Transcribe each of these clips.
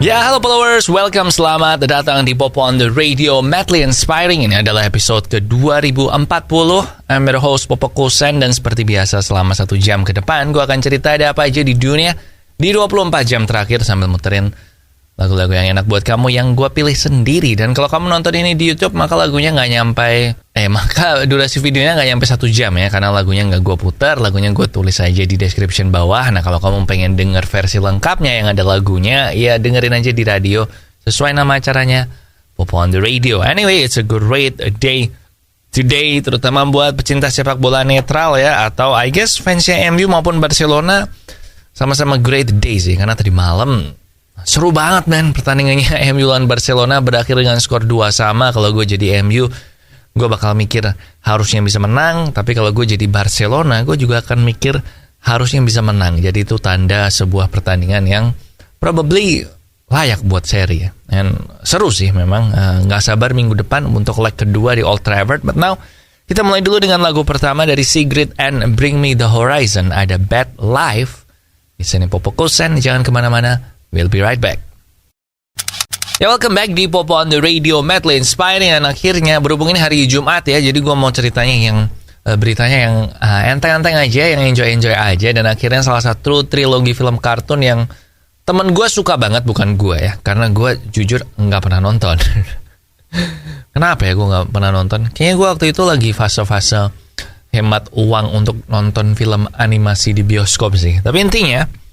Ya, halo followers, welcome, selamat datang di Popo on the Radio Madly Inspiring. Ini adalah episode ke-2040. I'm your host Popo Kosen, dan seperti biasa selama 1 jam ke depan gue akan cerita ada apa aja di dunia di 24 jam terakhir sambil muterin lagu-lagu yang enak buat kamu yang gue pilih sendiri. Dan kalau kamu nonton ini di YouTube, maka lagunya nggak nyampe, maka durasi videonya nggak nyampe 1 jam ya, karena lagunya nggak gue putar, lagunya gue tulis aja di description bawah. Nah, kalau kamu pengen denger versi lengkapnya yang ada lagunya, ya dengerin aja di radio sesuai nama acaranya, Popo on the Radio. Anyway, it's a great day today, terutama buat pecinta sepak bola netral ya, atau I guess fansnya MU maupun Barcelona, sama-sama great day sih, karena tadi malam seru banget man, pertandingannya MU lawan Barcelona berakhir dengan skor 2-2. Kalau gue jadi MU, gue bakal mikir harusnya bisa menang, tapi kalau gue jadi Barcelona, gue juga akan mikir harusnya bisa menang. Jadi itu tanda sebuah pertandingan yang probably layak buat seri ya. Dan seru sih memang, gak sabar minggu depan untuk leg kedua di Old Trafford. But now, kita mulai dulu dengan lagu pertama dari Sigrid and Bring Me The Horizon. Ada Bad Life. Di sini Popo Kosen, jangan kemana-mana. We'll be right back. Ya, welcome back di Popo on the Radio Madly Inspiring. Dan akhirnya berhubung ini hari Jumat ya, jadi gue mau ceritanya yang beritanya yang enteng-enteng aja, yang enjoy-enjoy aja. Dan akhirnya salah satu trilogi film kartun yang temen gue suka banget, bukan gue ya, karena gue jujur nggak pernah nonton. Kenapa ya gue nggak pernah nonton? Kayaknya gue waktu itu lagi fase-fase hemat uang untuk nonton film animasi di bioskop sih. Tapi intinya,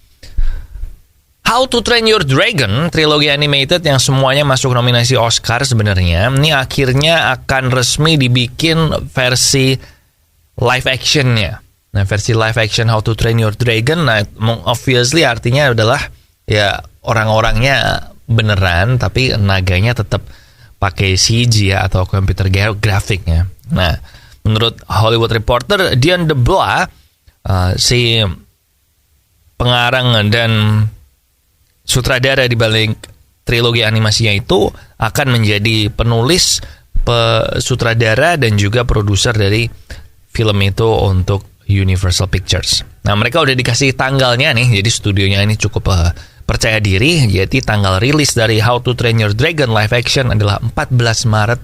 How to Train Your Dragon, trilogi animated yang semuanya masuk nominasi Oscar sebenarnya, ini akhirnya akan resmi dibikin versi live actionnya. Nah, versi live action How to Train Your Dragon, nah obviously artinya adalah ya orang-orangnya beneran, tapi naganya tetap pakai CG ya, atau computer grafiknya. Nah, menurut Hollywood Reporter, Dion DeBois, si pengarang dan sutradara di balik trilogi animasinya itu, akan menjadi penulis, sutradara, dan juga produser dari film itu untuk Universal Pictures. Nah, mereka udah dikasih tanggalnya nih, jadi studionya ini cukup percaya diri. Jadi tanggal rilis dari How to Train Your Dragon live action adalah 14 Maret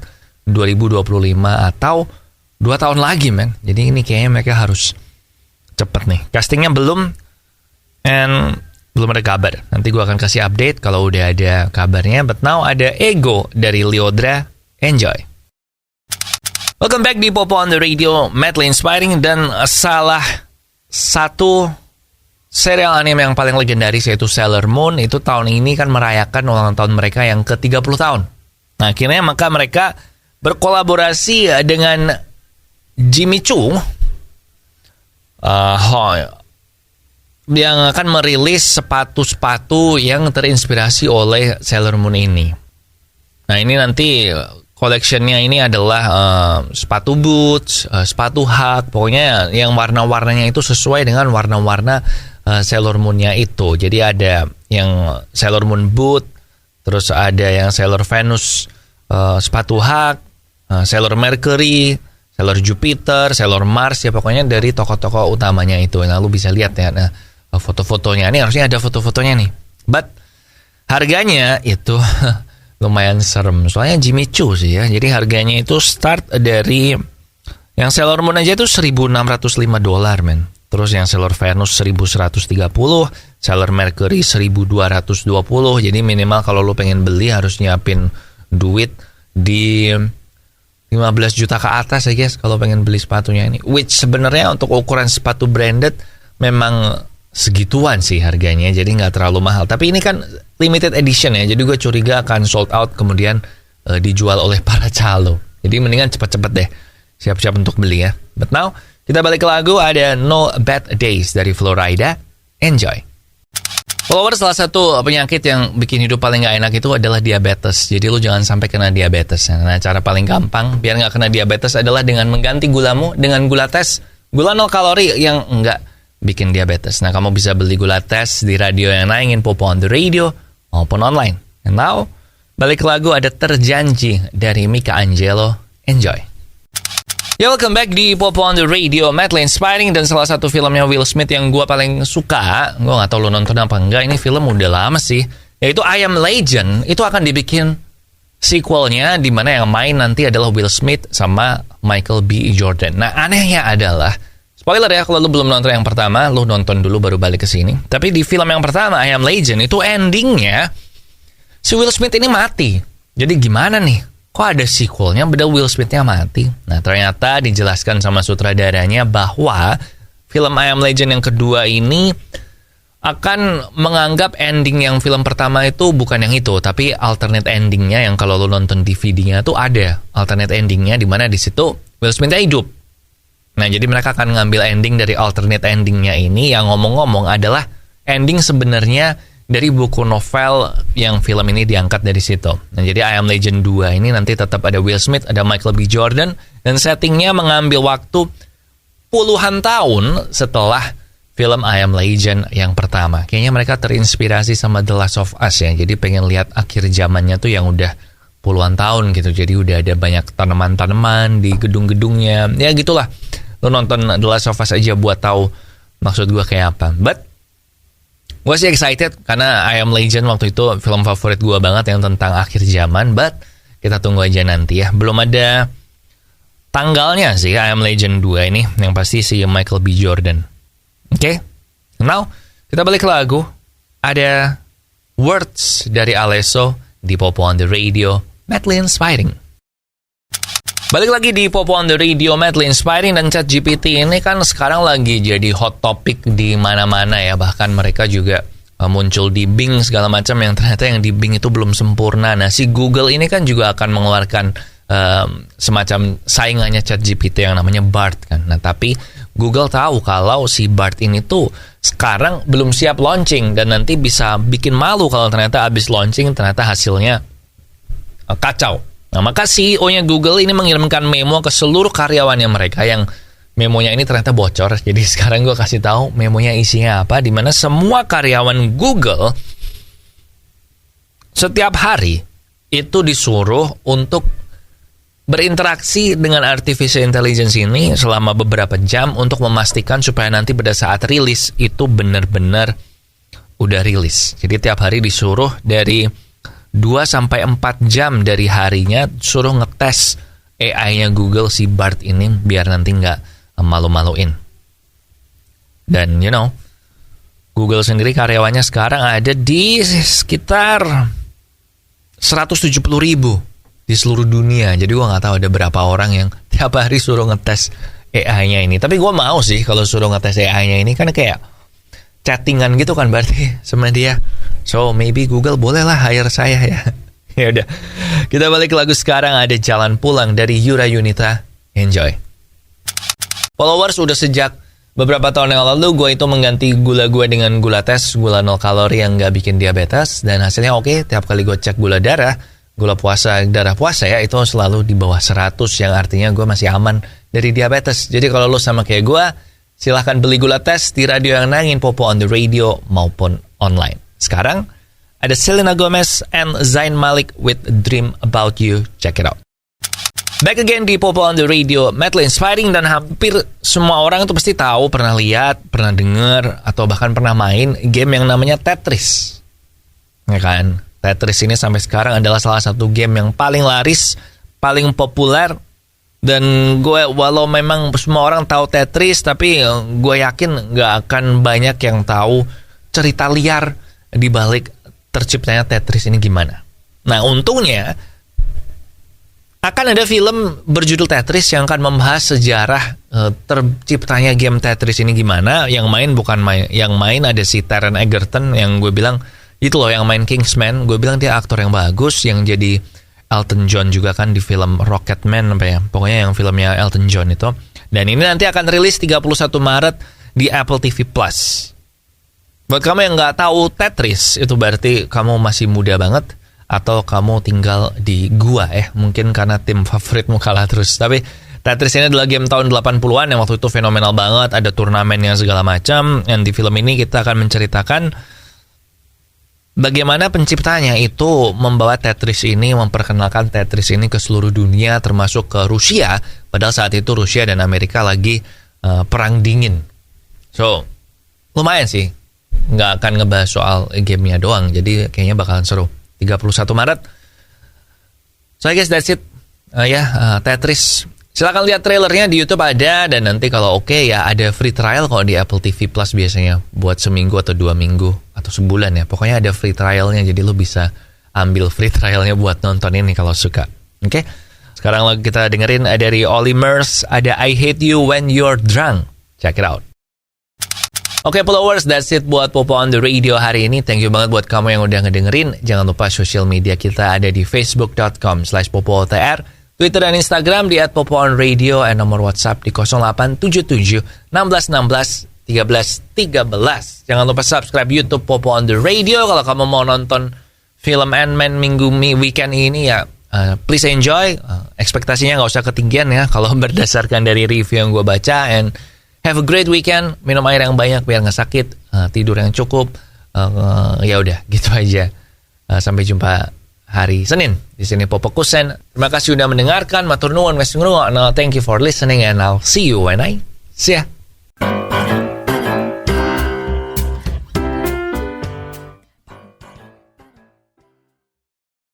2025 atau 2 tahun lagi men. Jadi ini kayaknya mereka harus cepet nih. Castingnya belum, and belum ada kabar. Nanti gue akan kasih update kalau udah ada kabarnya. But now ada Ego dari Lyodra. Enjoy. Welcome back di Popo on the Radio Madly Inspiring. Dan salah satu serial anime yang paling legendaris yaitu Sailor Moon, itu tahun ini kan merayakan ulang tahun mereka yang ke-30 tahun. Nah, akhirnya maka mereka berkolaborasi dengan Jimmy Choo yang akan merilis sepatu-sepatu yang terinspirasi oleh Sailor Moon ini. Nah, ini nanti collectionnya ini adalah sepatu boots, sepatu hak, pokoknya yang warna-warnanya itu sesuai dengan warna-warna Sailor Moon-nya itu. Jadi ada yang Sailor Moon boot, terus ada yang Sailor Venus sepatu hak, Sailor Mercury, Sailor Jupiter, Sailor Mars, ya pokoknya dari tokoh-tokoh utamanya itu. Nah, lu bisa lihat ya, nah, foto-fotonya. Ini harusnya ada foto-fotonya nih. But harganya itu lumayan serem. Soalnya Jimmy Choo sih ya. Jadi harganya itu start dari yang Sailor Moon aja itu $1.605 men. Terus yang Sailor Venus 1.130, Sailor Mercury 1.220. Jadi minimal kalau lu pengen beli harus nyiapin duit di 15 juta ke atas ya guys, kalau pengen beli sepatunya ini. Which sebenarnya untuk ukuran sepatu branded memang segituan sih harganya, jadi nggak terlalu mahal. Tapi ini kan limited edition ya, jadi gue curiga akan sold out kemudian dijual oleh para calo. Jadi mendingan cepet-cepet deh siap-siap untuk beli ya. But now kita balik ke lagu, ada No Bad Days dari Florida. Enjoy. Followers, salah satu penyakit yang bikin hidup paling gak enak itu adalah diabetes. Jadi lu jangan sampai kena diabetes. Nah, cara paling gampang biar gak kena diabetes adalah dengan mengganti gulamu dengan gula tes, gula 0 kalori yang enggak bikin diabetes. Nah, kamu bisa beli gula tes di radio yang nayangin Popo on the Radio maupun online. And now, balik ke lagu, ada Terjanji dari Mika Angelo. Enjoy. Ya, welcome back di Popo on the Radio, Madly Inspiring. Dan salah satu filmnya Will Smith yang gue paling suka, gue gak tau lo nonton apa enggak, ini film udah lama sih, yaitu I Am Legend, itu akan dibikin sequelnya di mana yang main nanti adalah Will Smith sama Michael B. Jordan. Nah, anehnya adalah, spoiler ya, kalau lu belum nonton yang pertama, lu nonton dulu baru balik ke sini. Tapi di film yang pertama, I Am Legend, itu endingnya si Will Smith ini mati. Jadi gimana nih? Kok ada sequelnya padahal Will Smith-nya mati? Nah, ternyata dijelaskan sama sutradaranya bahwa film I Am Legend yang kedua ini akan menganggap ending yang film pertama itu bukan yang itu, tapi alternate endingnya yang kalau lo nonton DVD-nya tuh ada alternate endingnya di mana di situ Will Smith hidup. Nah, jadi mereka akan ngambil ending dari alternate endingnya ini yang ngomong-ngomong adalah ending sebenarnya dari buku novel yang film ini diangkat dari situ. Nah, jadi I Am Legend 2 ini nanti tetap ada Will Smith, ada Michael B. Jordan, dan settingnya mengambil waktu puluhan tahun setelah film I Am Legend yang pertama. Kayaknya mereka terinspirasi sama The Last of Us ya. Jadi pengen lihat akhir zamannya tuh yang udah puluhan tahun gitu. Jadi udah ada banyak tanaman-tanaman di gedung-gedungnya. Ya gitulah. Lo nonton The Last of Us aja buat tahu maksud gue kayak apa. But gue sih excited karena I Am Legend waktu itu film favorit gue banget yang tentang akhir zaman. But kita tunggu aja nanti ya. Belum ada tanggalnya sih I Am Legend 2 ini. Yang pasti si Michael B. Jordan. Oke, now kita balik ke lagu. Ada Words dari Alesso di Popo on the Radio, madly inspiring. Balik lagi di Popo on the Radio, madly inspiring. Dan ChatGPT ini kan sekarang lagi jadi hot topic di mana-mana ya. Bahkan mereka juga muncul di Bing segala macam yang ternyata yang di Bing itu belum sempurna. Nah, si Google ini kan juga akan mengeluarkan semacam saingannya ChatGPT yang namanya Bard kan. Nah, tapi Google tahu kalau si Bard ini tuh sekarang belum siap launching dan nanti bisa bikin malu kalau ternyata abis launching ternyata hasilnya kacau. Nah, maka CEO-nya Google ini mengirimkan memo ke seluruh karyawannya mereka yang memonya ini ternyata bocor. Jadi sekarang gue kasih tahu memonya isinya apa, di mana semua karyawan Google setiap hari itu disuruh untuk berinteraksi dengan artificial intelligence ini selama beberapa jam untuk memastikan supaya nanti pada saat rilis itu benar-benar udah rilis. Jadi tiap hari disuruh dari 2-4 jam dari harinya suruh ngetes AI-nya Google si Bard ini biar nanti nggak malu-maluin. Dan Google sendiri karyawannya sekarang ada di sekitar 170.000 di seluruh dunia. Jadi gue gak tahu ada berapa orang yang tiap hari suruh ngetes AI-nya ini. Tapi gue mau sih kalau suruh ngetes AI-nya ini, kan kayak chattingan gitu kan berarti sama dia. So maybe Google bolehlah hire saya ya. Ya udah, kita balik ke lagu sekarang. Ada Jalan Pulang dari Yura Yunita. Enjoy. Followers, udah sejak beberapa tahun yang lalu gue itu mengganti gula gue dengan gula tes, gula 0 kalori yang gak bikin diabetes. Dan hasilnya oke. Tiap kali gue cek gula darah darah puasa ya, itu selalu di bawah 100, yang artinya gue masih aman dari diabetes. Jadi kalau lo sama kayak gue, silahkan beli gula tes di radio yang nangin Popo on the Radio maupun online. Sekarang ada Selena Gomez and Zayn Malik with Dream About You. Check it out. Back again di Popo on the Radio, madly inspiring. Dan hampir semua orang itu pasti tahu, pernah lihat, pernah dengar, atau bahkan pernah main game yang namanya Tetris, ya kan? Tetris ini sampai sekarang adalah salah satu game yang paling laris, paling populer. Dan gue, walau memang semua orang tahu Tetris, tapi gue yakin gak akan banyak yang tahu cerita liar di balik terciptanya Tetris ini gimana. Nah, untungnya akan ada film berjudul Tetris yang akan membahas sejarah terciptanya game Tetris ini gimana. Yang main ada si Taron Egerton yang gue bilang itu loh, yang main Kingsman. Gue bilang dia aktor yang bagus, yang jadi Elton John juga kan di film Rocketman apa ya. Pokoknya yang filmnya Elton John itu. Dan ini nanti akan rilis 31 Maret di Apple TV Plus. Buat kamu yang nggak tahu Tetris, itu berarti kamu masih muda banget, atau kamu tinggal di gua mungkin karena tim favoritmu kalah terus. Tapi Tetris ini adalah game tahun 80-an yang waktu itu fenomenal banget, ada turnamennya segala macam. Dan di film ini kita akan menceritakan bagaimana penciptanya itu membawa Tetris ini, memperkenalkan Tetris ini ke seluruh dunia, termasuk ke Rusia. Padahal saat itu Rusia dan Amerika lagi perang dingin. So, lumayan sih. nggak akan ngebahas soal gamenya doang. Jadi kayaknya bakalan seru. 31 Maret. So I guess that's it. Tetris. Silakan lihat trailernya di YouTube ada, dan nanti kalau oke ya ada free trial kalau di Apple TV Plus biasanya buat seminggu atau 2 minggu atau sebulan ya. Pokoknya ada free trialnya, jadi lo bisa ambil free trialnya buat nonton ini kalau suka. Oke? Sekarang lagi kita dengerin dari Olly Murs, ada I Hate You When You're Drunk. Check it out. Oke, followers, that's it buat Popo on the Radio hari ini. Thank you banget buat kamu yang udah ngedengerin. Jangan lupa sosial media kita ada di facebook.com/popootr, Twitter dan Instagram di @popoonradio, dan nomor WhatsApp di 0877 1616 1313. Jangan lupa subscribe YouTube Popo on the Radio. Kalau kamu mau nonton film Ant-Man weekend ini ya, please enjoy. Ekspektasinya nggak usah ketinggian ya kalau berdasarkan dari review yang gue baca. And have a great weekend. Minum air yang banyak biar nggak sakit. Tidur yang cukup. Ya udah gitu aja. Sampai jumpa hari Senin di sini Popo Kusen. Terima kasih udah mendengarkan. Matur nuwun wes ngrungokno. Thank you for listening and I'll see you when I see ya.